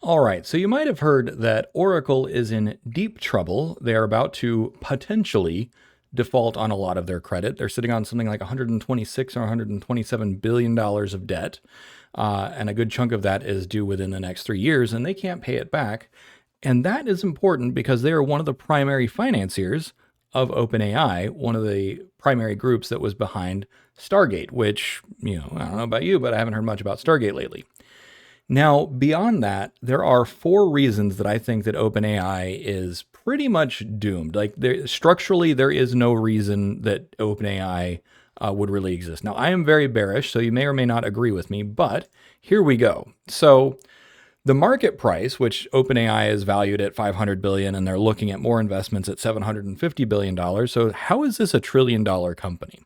All right, so you might have heard that Oracle is in deep trouble. They are about to potentially default on a lot of their credit. They're sitting on something like 126 or 127 billion dollars of debt, and a good chunk of that is due within the next 3 years, and they can't pay it back. And that is important because they are one of the primary financiers of OpenAI, one of the primary groups that was behind Stargate, which, I don't know about you, but I haven't heard much about Stargate lately. Now, beyond that, there are four reasons that I think that OpenAI is pretty much doomed. Like, structurally, there is no reason that OpenAI would really exist. Now, I am very bearish, so you may or may not agree with me, but here we go. So, the market price, which OpenAI is valued at $500 billion, and they're looking at more investments at $750 billion. So, how is this a $1 trillion company?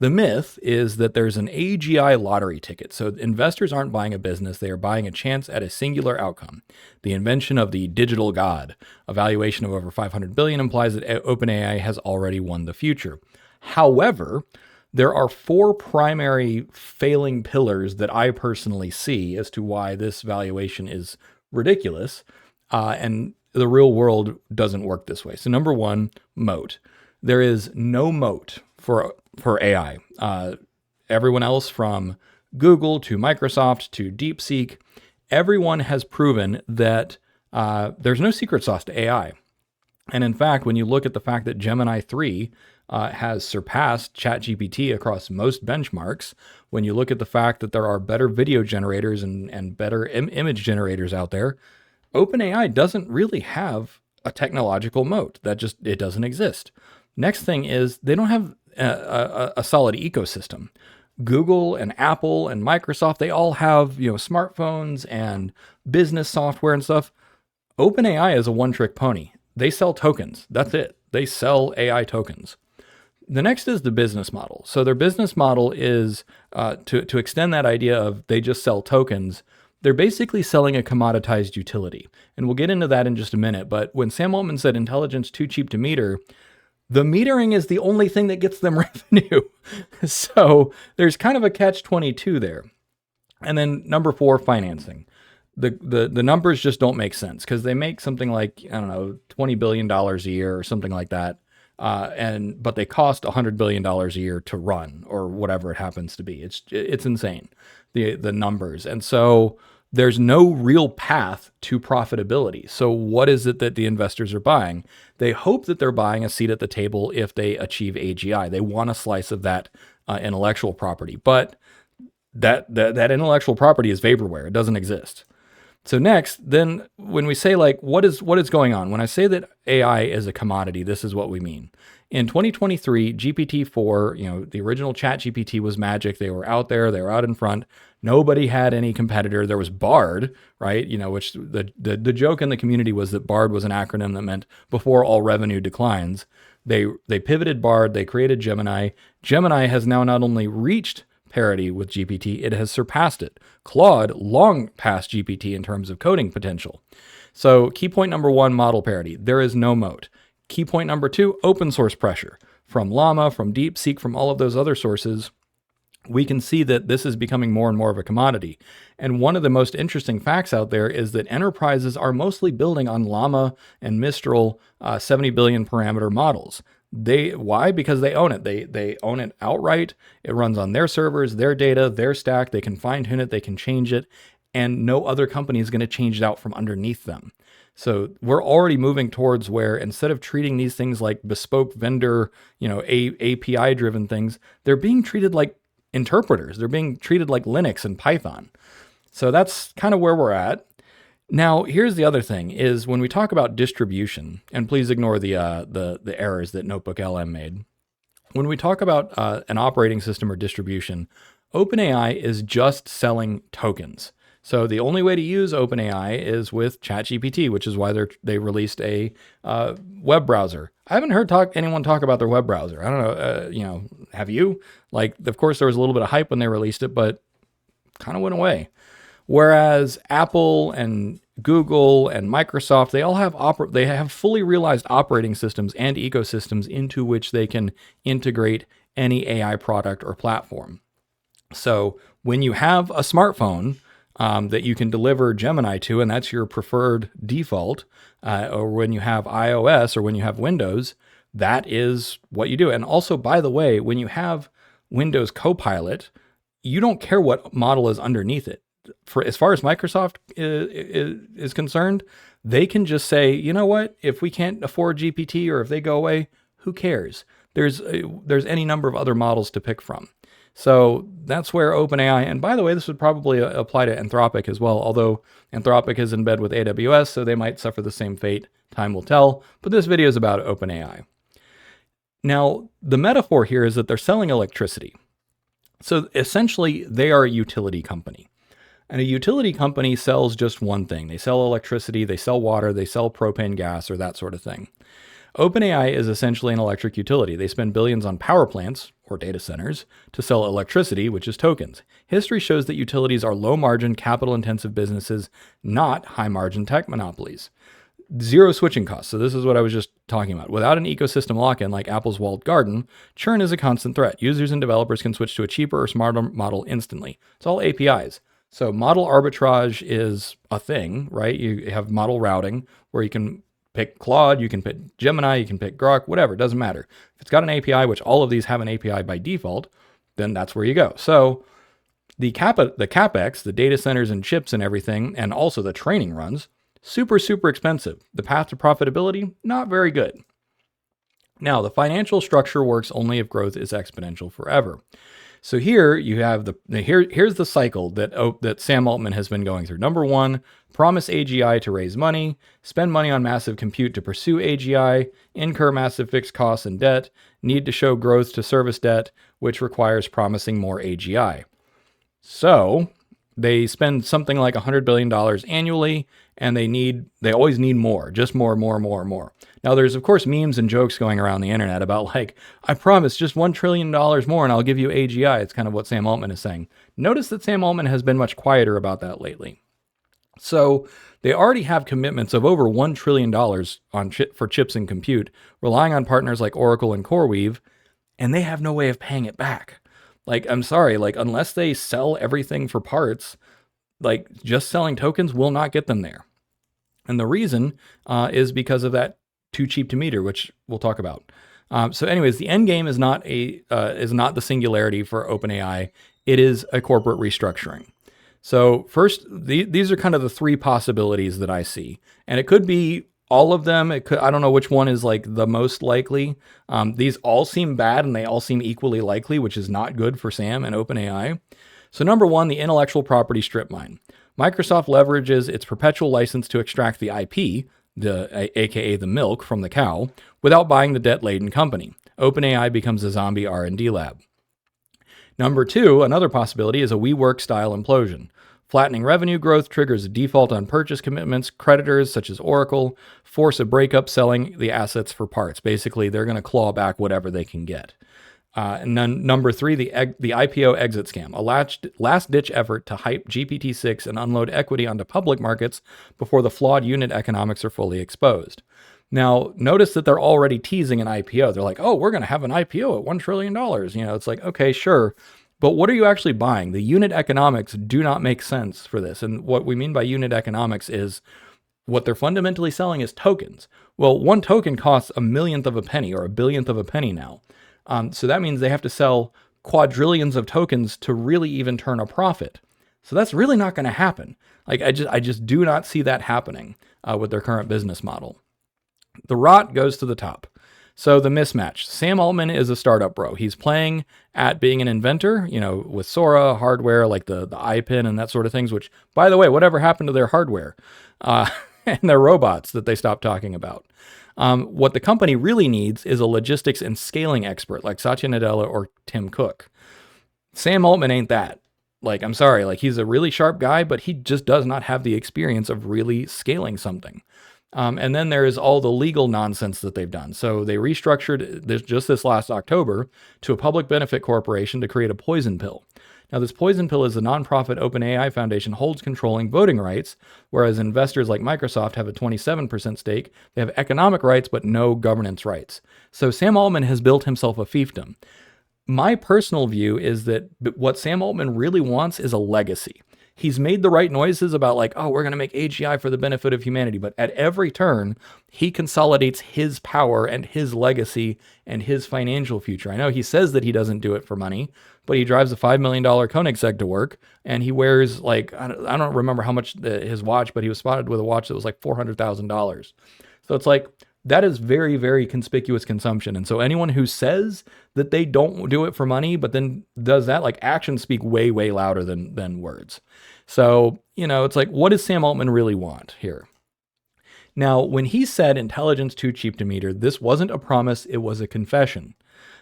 The myth is that there's an AGI lottery ticket. So investors aren't buying a business, they are buying a chance at a singular outcome. The invention of the digital god. A valuation of over 500 billion implies that OpenAI has already won the future. However, there are four primary failing pillars that I personally see as to why this valuation is ridiculous, and the real world doesn't work this way. So number one, moat. There is no moat for AI. Everyone else from Google to Microsoft to DeepSeek, everyone has proven that there's no secret sauce to AI. And in fact, when you look at the fact that Gemini 3 has surpassed ChatGPT across most benchmarks, when you look at the fact that there are better video generators and better image generators out there, OpenAI doesn't really have a technological moat. It doesn't exist. Next thing is they don't have a solid ecosystem. Google and Apple and Microsoft, they all have, smartphones and business software and stuff. OpenAI is a one-trick pony. They sell tokens. That's it. They sell AI tokens. The next is the business model. So their business model is to extend that idea of they just sell tokens. They're basically selling a commoditized utility. And we'll get into that in just a minute. But when Sam Altman said intelligence too cheap to meter, the metering is the only thing that gets them revenue. So there's kind of a catch-22 there. And then number four, financing. The numbers just don't make sense because they make something like, I don't know, $20 billion a year or something like that. But they cost $100 billion a year to run or whatever it happens to be. It's insane, the numbers. And so there's no real path to profitability. So what is it that the investors are buying? They hope that they're buying a seat at the table if they achieve AGI. They want a slice of that intellectual property. But that intellectual property is vaporware. It doesn't exist. So next, then when we say like, what is going on? When I say that AI is a commodity, this is what we mean. In 2023, GPT-4, the original ChatGPT was magic. They were out there. They were out in front. Nobody had any competitor. There was Bard, right? Which the joke in the community was that Bard was an acronym that meant before all revenue declines. They pivoted Bard. They created Gemini. Gemini has now not only reached parity with GPT, it has surpassed it. Claude long passed GPT in terms of coding potential. So key point number one, model parity. There is no moat. Key point number two, open source pressure. From Llama, from DeepSeek, from all of those other sources, we can see that this is becoming more and more of a commodity. And one of the most interesting facts out there is that enterprises are mostly building on Llama and Mistral 70 billion parameter models. Why? Because they own it. They own it outright. It runs on their servers, their data, their stack. They can fine tune it. They can change it. And no other company is going to change it out from underneath them. So we're already moving towards where instead of treating these things like bespoke vendor, API driven things, they're being treated like interpreters. They're being treated like Linux and Python. So that's kind of where we're at. Now, here's the other thing is when we talk about distribution, and please ignore the errors that Notebook LM made. When we talk about an operating system or distribution, OpenAI is just selling tokens. So the only way to use OpenAI is with ChatGPT, which is why they released a web browser. I haven't heard anyone talk about their web browser. I don't know, have you? Like, of course, there was a little bit of hype when they released it, but kind of went away. Whereas Apple and Google and Microsoft, they all have fully realized operating systems and ecosystems into which they can integrate any AI product or platform. So when you have a smartphone, that you can deliver Gemini to, and that's your preferred default, or when you have iOS or when you have Windows, that is what you do. And also, by the way, when you have Windows Copilot, you don't care what model is underneath it. For as far as Microsoft is concerned, they can just say, you know what, if we can't afford GPT or if they go away, who cares? There's any number of other models to pick from. So that's where OpenAI, and by the way, this would probably apply to Anthropic as well, although Anthropic is in bed with AWS, so they might suffer the same fate. Time will tell. But this video is about OpenAI. Now, the metaphor here is that they're selling electricity. So essentially, they are a utility company. And a utility company sells just one thing. They sell electricity, they sell water, they sell propane gas, or that sort of thing. OpenAI is essentially an electric utility. They spend billions on power plants, or data centers, to sell electricity, which is tokens. History shows that utilities are low-margin, capital-intensive businesses, not high-margin tech monopolies. Zero switching costs. So this is what I was just talking about. Without an ecosystem lock-in like Apple's walled garden, churn is a constant threat. Users and developers can switch to a cheaper or smarter model instantly. It's all APIs. So model arbitrage is a thing, right? You have model routing where you can pick Claude, you can pick Gemini, you can pick Grok, whatever, it doesn't matter. If it's got an API, which all of these have an API by default, then that's where you go. So the CapEx, the data centers and chips and everything, and also the training runs, super, super expensive. The path to profitability, not very good. Now, the financial structure works only if growth is exponential forever. So here you have here's the cycle that Sam Altman has been going through. Number one, promise AGI to raise money, spend money on massive compute to pursue AGI, incur massive fixed costs and debt, need to show growth to service debt, which requires promising more AGI. So they spend something like $100 billion annually, and they always need more, just more. Now, there's, of course, memes and jokes going around the internet about, like, I promise just $1 trillion more and I'll give you AGI. It's kind of what Sam Altman is saying. Notice that Sam Altman has been much quieter about that lately. So they already have commitments of over $1 trillion for chips and compute, relying on partners like Oracle and CoreWeave, and they have no way of paying it back. Like, I'm sorry, like, unless they sell everything for parts, like, just selling tokens will not get them there. And the reason is because of that too cheap to meter, which we'll talk about. So anyways, the end game is not the singularity for OpenAI. It is a corporate restructuring. So first, these are kind of the three possibilities that I see. And it could be all of them. I don't know which one is like the most likely. These all seem bad and they all seem equally likely, which is not good for Sam and OpenAI. So number one, the intellectual property strip mine. Microsoft leverages its perpetual license to extract the IP, aka the milk from the cow, without buying the debt-laden company. OpenAI becomes a zombie R&D lab. Number two, another possibility is a WeWork-style implosion. Flattening revenue growth triggers a default on purchase commitments. Creditors, such as Oracle, force a breakup selling the assets for parts. Basically, they're going to claw back whatever they can get. And then number three, the IPO exit scam, a last-ditch effort to hype GPT-6 and unload equity onto public markets before the flawed unit economics are fully exposed. Now, notice that they're already teasing an IPO. They're like, oh, we're going to have an IPO at $1 trillion. You know, it's like, okay, sure. But what are you actually buying? The unit economics do not make sense for this. And what we mean by unit economics is what they're fundamentally selling is tokens. Well, one token costs a millionth of a penny or a billionth of a penny now. So that means they have to sell quadrillions of tokens to really even turn a profit. So that's really not going to happen. Like I just do not see that happening with their current business model. The rot goes to the top. So the mismatch. Sam Altman is a startup bro. He's playing at being an inventor, you know, with Sora hardware like the iPin and that sort of things, which, by the way, whatever happened to their hardware and their robots that they stopped talking about? What the company really needs is a logistics and scaling expert like Satya Nadella or Tim Cook. Sam Altman ain't that. Like, I'm sorry, like he's a really sharp guy, but he just does not have the experience of really scaling something. And then there is all the legal nonsense that they've done. So they restructured this last October to a public benefit corporation to create a poison pill. Now, this poison pill is a nonprofit OpenAI Foundation holds controlling voting rights, whereas investors like Microsoft have a 27% stake. They have economic rights, but no governance rights. So Sam Altman has built himself a fiefdom. My personal view is that what Sam Altman really wants is a legacy. he's made the right noises about like, oh, we're going to make AGI for the benefit of humanity. But at every turn, he consolidates his power and his legacy and his financial future. I know he says that he doesn't do it for money, but he drives a $5 million Koenigsegg to work, and he wears like, I don't remember how much his watch, but he was spotted with a watch that was like $400,000. So it's like, that is very, very conspicuous consumption. And so anyone who says that they don't do it for money, but then does that, like, actions speak way, way louder than words. So, it's like, what does Sam Altman really want here? Now, when he said intelligence too cheap to meter, this wasn't a promise, it was a confession.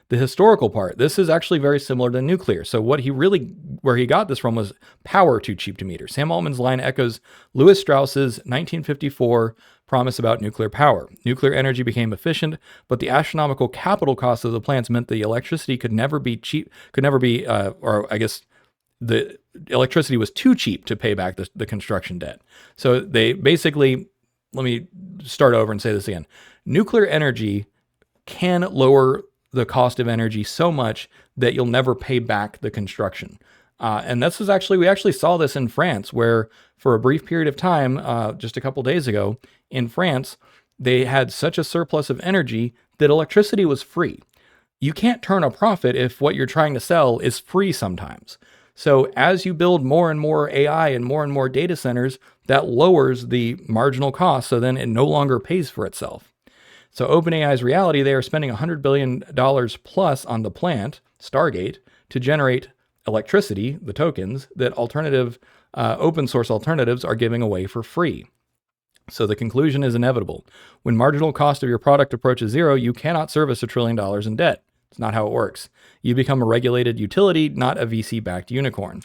The historical part, this is actually very similar to nuclear. So where he got this from was power too cheap to meter. Sam Altman's line echoes Lewis Strauss's 1954 promise about nuclear power. Nuclear energy became efficient, but the astronomical capital cost of the plants meant the electricity could never be cheap, or I guess the electricity was too cheap to pay back the construction debt. So they basically, let me start over and say this again. Nuclear energy can lower the cost of energy so much that you'll never pay back the construction. And we actually saw this in France, where for a brief period of time, just a couple days ago, in France, they had such a surplus of energy that electricity was free. You can't turn a profit if what you're trying to sell is free sometimes. So as you build more and more AI and more data centers, that lowers the marginal cost, so then it no longer pays for itself. So OpenAI's reality, they are spending $100 billion plus on the plant, Stargate, to generate electricity, the tokens, that alternative open source alternatives are giving away for free. So the conclusion is inevitable. When marginal cost of your product approaches zero, you cannot service $1 trillion in debt. It's not how it works. You become a regulated utility, not a VC-backed unicorn.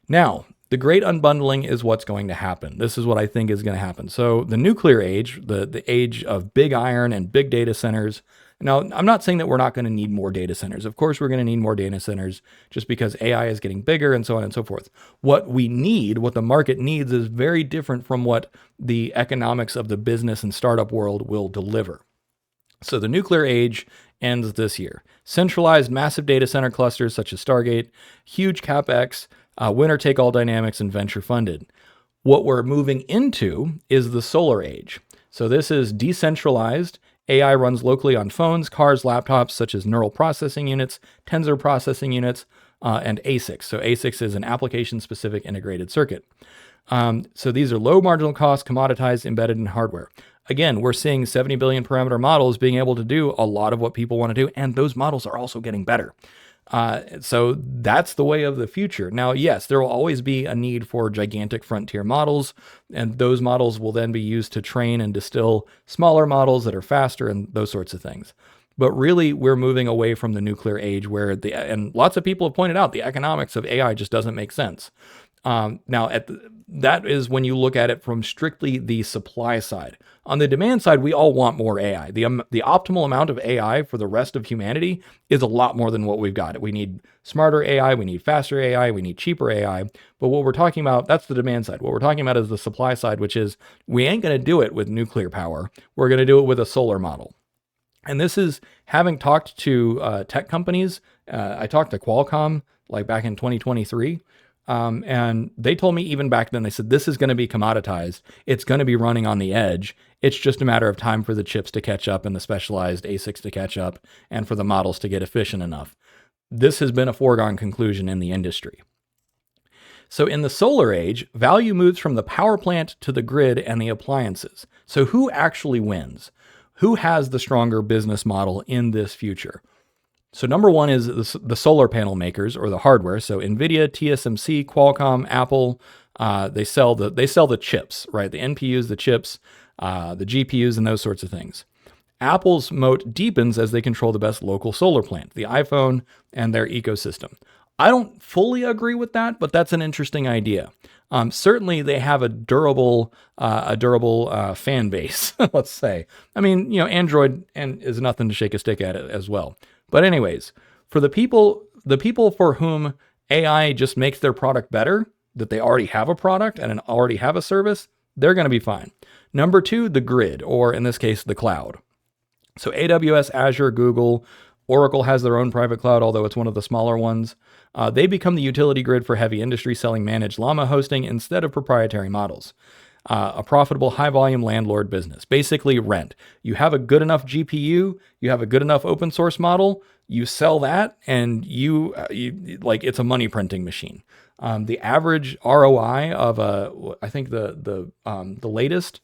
Now, the great unbundling is what's going to happen. This is what I think is going to happen. So the nuclear age, the age of big iron and big data centers. Now, I'm not saying that we're not going to need more data centers. Of course, we're going to need more data centers just because AI is getting bigger and so on and so forth. What the market needs, is very different from what the economics of the business and startup world will deliver. So the nuclear age ends this year. Centralized massive data center clusters such as Stargate, huge CapEx, winner-take-all dynamics, and venture funded. What we're moving into is the solar age. So this is decentralized. AI runs locally on phones, cars, laptops, such as neural processing units, tensor processing units, and ASICs. So ASICs is an application-specific integrated circuit. So these are low marginal cost, commoditized, embedded in hardware. Again, we're seeing 70 billion parameter models being able to do a lot of what people want to do, and those models are also getting better. So that's the way of the future. Now, yes, there will always be a need for gigantic frontier models, and those models will then be used to train and distill smaller models that are faster and those sorts of things. But really, we're moving away from the nuclear age where and lots of people have pointed out the economics of AI just doesn't make sense. That is when you look at it from strictly the supply side. On the demand side, we all want more AI. The optimal amount of AI for the rest of humanity is a lot more than what we've got. We need smarter AI, we need faster AI, we need cheaper AI. But what we're talking about, that's the demand side. What we're talking about is the supply side, which is we ain't going to do it with nuclear power. We're going to do it with a solar model. And this is having talked to tech companies. I talked to Qualcomm like back in 2023. And they told me even back then, they said, this is going to be commoditized. It's going to be running on the edge. It's just a matter of time for the chips to catch up and the specialized ASICs to catch up and for the models to get efficient enough. This has been a foregone conclusion in the industry. So in the solar age, value moves from the power plant to the grid and the appliances. So who actually wins? Who has the stronger business model in this future? So number one is the solar panel makers, or the hardware. So NVIDIA, TSMC, Qualcomm, Apple, they sell the chips, right? The NPUs, the chips, the GPUs, and those sorts of things. Apple's moat deepens as they control the best local solar plant, the iPhone, and their ecosystem. I don't fully agree with that, but that's an interesting idea. Certainly, they have a durable fan base. Let's say. I mean, Android is nothing to shake a stick at it as well. But anyways, for the people for whom AI just makes their product better, that they already have a product and already have a service, they're going to be fine. Number two, the grid, or in this case, the cloud. So AWS, Azure, Google, Oracle has their own private cloud, although it's one of the smaller ones. They become the utility grid for heavy industry selling managed Llama hosting instead of proprietary models. A profitable high volume landlord business, basically rent. You have a good enough GPU, you have a good enough open source model, you sell that, and you like it's a money printing machine. The average ROI of I think the latest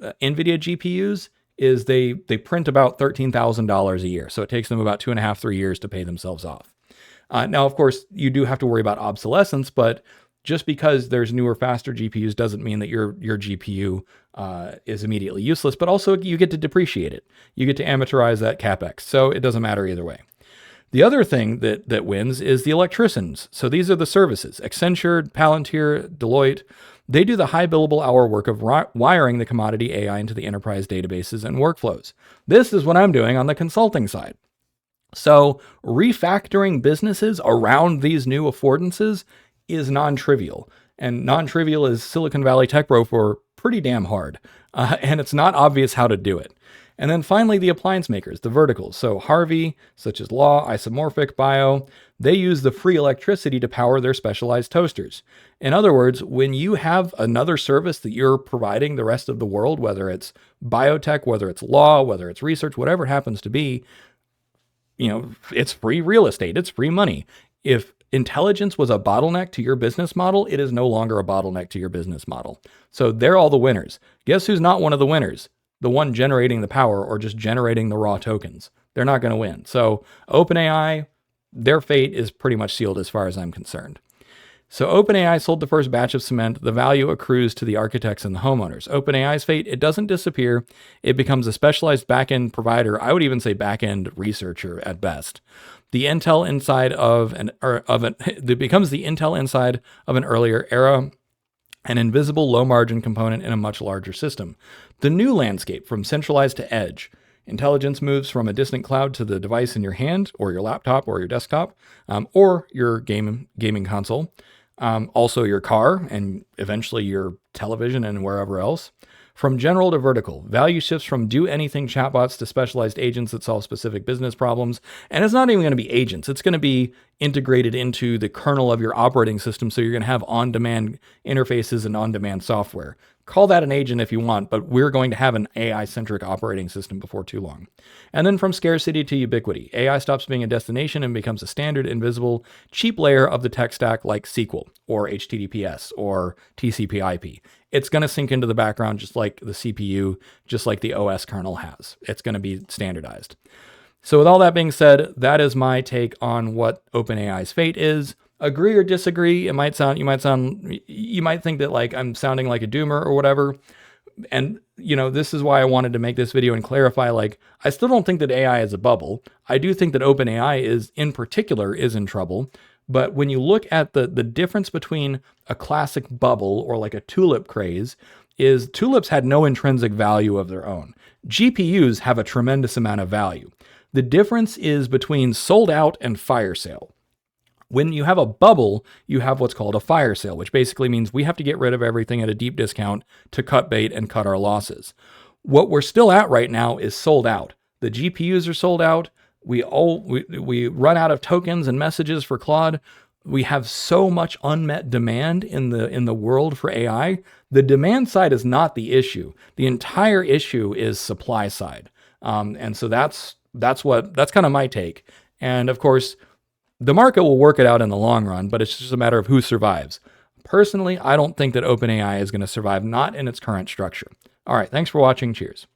NVIDIA GPUs is they print about $13,000 a year. So it takes them about 2.5, 3 years to pay themselves off. Now, of course, you do have to worry about obsolescence, but just because there's newer, faster GPUs doesn't mean that your GPU is immediately useless, but also you get to depreciate it. You get to amortize that CapEx. So it doesn't matter either way. The other thing that wins is the electricians. So these are the services. Accenture, Palantir, Deloitte. They do the high billable hour work of wiring the commodity AI into the enterprise databases and workflows. This is what I'm doing on the consulting side. So refactoring businesses around these new affordances is non-trivial. And non-trivial is Silicon Valley tech bro for pretty damn hard. And it's not obvious how to do it. And then finally, the appliance makers, the verticals. So Harvey, such as Law, Isomorphic, Bio, they use the free electricity to power their specialized toasters. In other words, when you have another service that you're providing the rest of the world, whether it's biotech, whether it's law, whether it's research, whatever it happens to be, it's free real estate, it's free money. If intelligence was a bottleneck to your business model, it is no longer a bottleneck to your business model. So they're all the winners. Guess who's not one of the winners? The one generating the power or just generating the raw tokens. They're not going to win. So OpenAI, their fate is pretty much sealed as far as I'm concerned. So OpenAI sold the first batch of cement. The value accrues to the architects and the homeowners. OpenAI's fate, it doesn't disappear. It becomes a specialized backend provider. I would even say backend researcher at best. The intel inside it becomes the intel inside of an earlier era, an invisible low-margin component in a much larger system. The new landscape from centralized to edge. Intelligence moves from a distant cloud to the device in your hand or your laptop or your desktop or your gaming console. Also your car and eventually your television and wherever else. From general to vertical, value shifts from do anything chatbots to specialized agents that solve specific business problems. And it's not even going to be agents. It's going to be integrated into the kernel of your operating system. So you're going to have on-demand interfaces and on-demand software. Call that an agent if you want, but we're going to have an AI-centric operating system before too long. And then from scarcity to ubiquity, AI stops being a destination and becomes a standard, invisible, cheap layer of the tech stack like SQL or HTTPS or TCP/IP. It's going to sink into the background just like the CPU, just like the OS kernel has. It's going to be standardized. So with all that being said, that is my take on what OpenAI's fate is. Agree or disagree, you might think that like I'm sounding like a doomer or whatever. And, this is why I wanted to make this video and clarify, like, I still don't think that AI is a bubble. I do think that OpenAI is in trouble. But when you look at the difference between a classic bubble or like a tulip craze, is tulips had no intrinsic value of their own. GPUs have a tremendous amount of value. The difference is between sold out and fire sale. When you have a bubble, you have what's called a fire sale, which basically means we have to get rid of everything at a deep discount to cut bait and cut our losses. What we're still at right now is sold out. The GPUs are sold out. We run out of tokens and messages for Claude. We have so much unmet demand in the world for AI. The demand side is not the issue. The entire issue is supply side. And so that's kind of my take. And of course, the market will work it out in the long run, but it's just a matter of who survives. Personally, I don't think that OpenAI is going to survive, not in its current structure. All right, thanks for watching. Cheers.